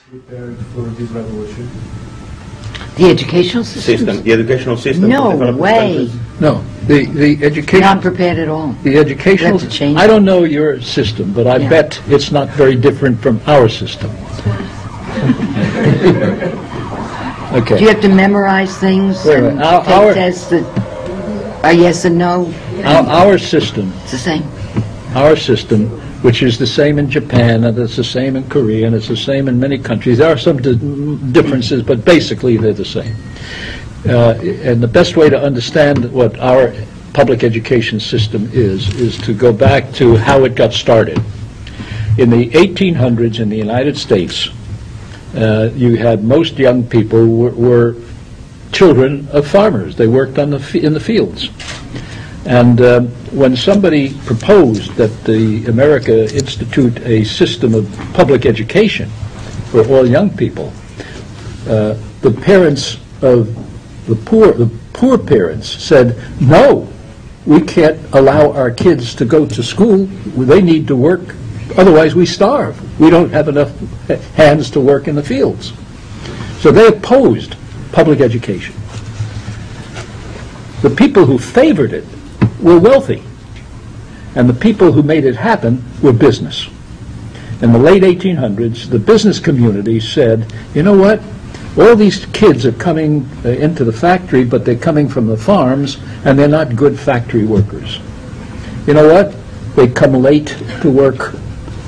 prepared for this revolution? The educational system? The educational system. No way. No, the education. Not prepared at all. The educational. You have to change I don't know your system, but I bet it's not very different from our system. Okay. Do you have to memorize things and take tests that are yes and no? Our system. It's the same. Our system, which is the same in Japan, and it's the same in Korea, and it's the same in many countries. There are some differences, but basically they're the same. And the best way to understand what our public education system is to go back to how it got started. In the 1800s in the United States, you had most young people were children of farmers. They worked in the fields. And when somebody proposed that America institute a system of public education for all young people, the parents of the poor parents said, no, we can't allow our kids to go to school. They need to work, otherwise we starve. We don't have enough hands to work in the fields. So they opposed public education. The people who favored it were wealthy, and the people who made it happen were business. In the late 1800s, the business community said, you know what, all these kids are coming into the factory, but they're coming from the farms, and they're not good factory workers. You know what, they come late to work.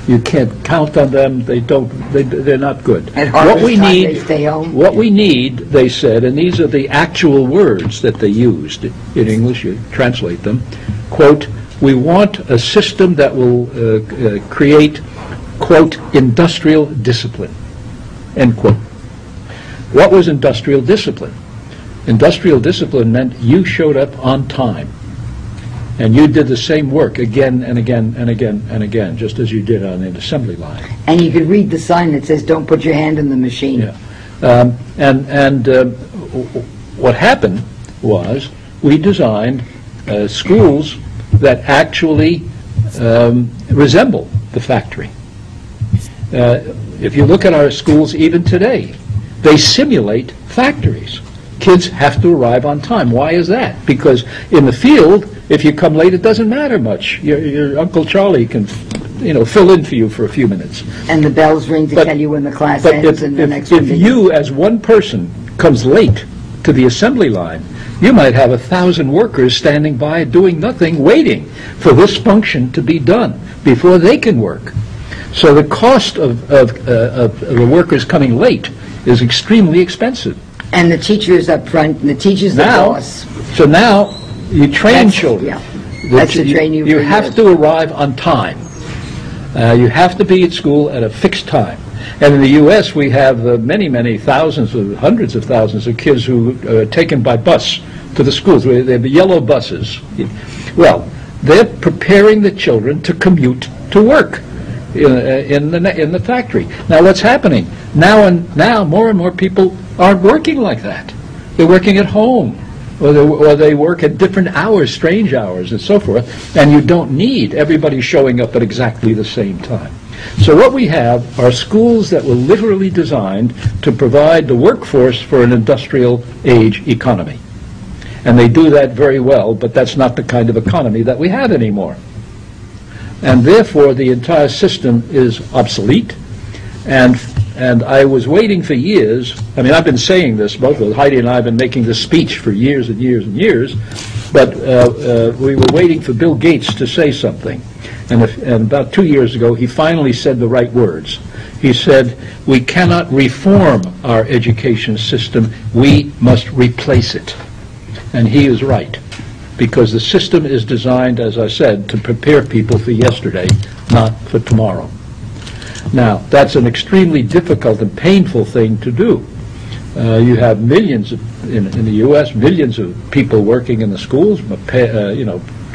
You can't count on them. They're not good. What we need, they said, and these are the actual words that they used in English, you translate them, quote, we want a system that will create, quote, industrial discipline, end quote. What was industrial discipline? Industrial discipline meant you showed up on time. And you did the same work again and again and again and again, just as you did on an assembly line. And you could read the sign that says, don't put your hand in the machine. Yeah. What happened was we designed schools that actually resemble the factory. If you look at our schools even today, they simulate factories. Kids have to arrive on time. Why is that? Because in the field, if you come late, it doesn't matter much. Your Uncle Charlie can, fill in for you for a few minutes. And the bells ring to tell you when the class ends and the next one. If you, as one person, comes late to the assembly line, you might have 1,000 workers standing by doing nothing, waiting for this function to be done before they can work. So the cost of the workers coming late is extremely expensive. And the teacher is up front, and the teacher's the boss. So now you train children. Yeah, that's the train you have to arrive on time. You have to be at school at a fixed time. And in the U.S., we have many thousands, hundreds of thousands of kids who are taken by bus to the schools. They have yellow buses. Well, they're preparing the children to commute to work in the factory. Now, what's happening? Now more and more people aren't working like that. They're working at home, or they work at different hours, strange hours, and so forth, and you don't need everybody showing up at exactly the same time. So what we have are schools that were literally designed to provide the workforce for an industrial age economy. And they do that very well, but that's not the kind of economy that we have anymore. And therefore, the entire system is obsolete. And I was waiting for years. I mean, I've been saying this, both Heidi and I have been making this speech for years and years and years, but we were waiting for Bill Gates to say something. And about 2 years ago, he finally said the right words. He said, we cannot reform our education system, we must replace it. And he is right, because the system is designed, as I said, to prepare people for yesterday, not for tomorrow. Now, that's an extremely difficult and painful thing to do. You have millions in the U.S., millions of people working in the schools,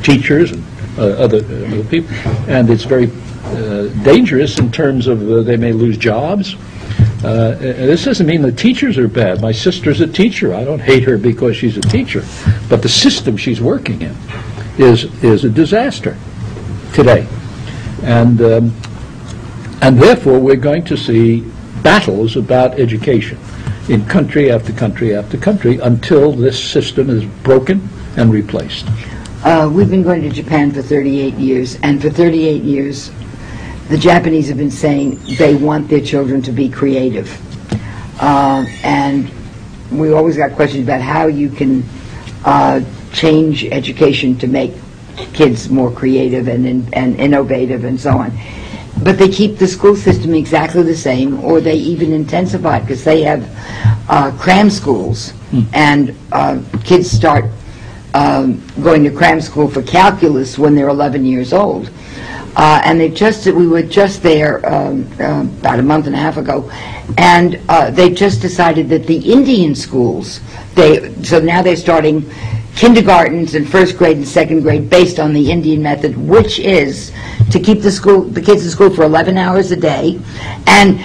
teachers and other people, and it's very dangerous in terms of they may lose jobs. This doesn't mean the teachers are bad. My sister's a teacher. I don't hate her because she's a teacher, but the system she's working in is a disaster today, and therefore we're going to see battles about education in country after country after country until this system is broken and replaced. We've been going to Japan for 38 years, and for 38 years, the Japanese have been saying they want their children to be creative. And we always got questions about how you can change education to make kids more creative and innovative and so on. But they keep the school system exactly the same, or they even intensify it, because they have cram schools, and kids start going to cram school for calculus when they're 11 years old. And we were just there about a month and a half ago, and they just decided that the Indian schools, so now they're starting kindergartens and first grade and second grade based on the Indian method, which is to keep the kids in school for 11 hours a day, and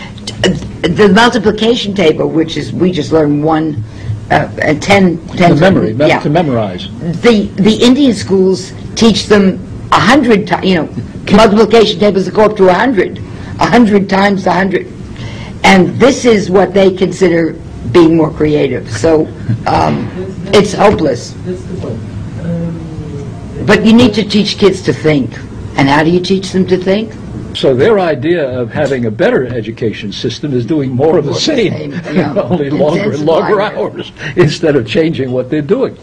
the multiplication table, which is, we just learned 1 and 10 To memory, to memorize. The Indian schools teach them 100 times, multiplication tables that go up to 100 times 100. And this is what they consider being more creative. So it's hopeless. But you need to teach kids to think. And how do you teach them to think? So their idea of having a better education system is doing more of the same, yeah. only longer and longer hours, instead of changing what they're doing.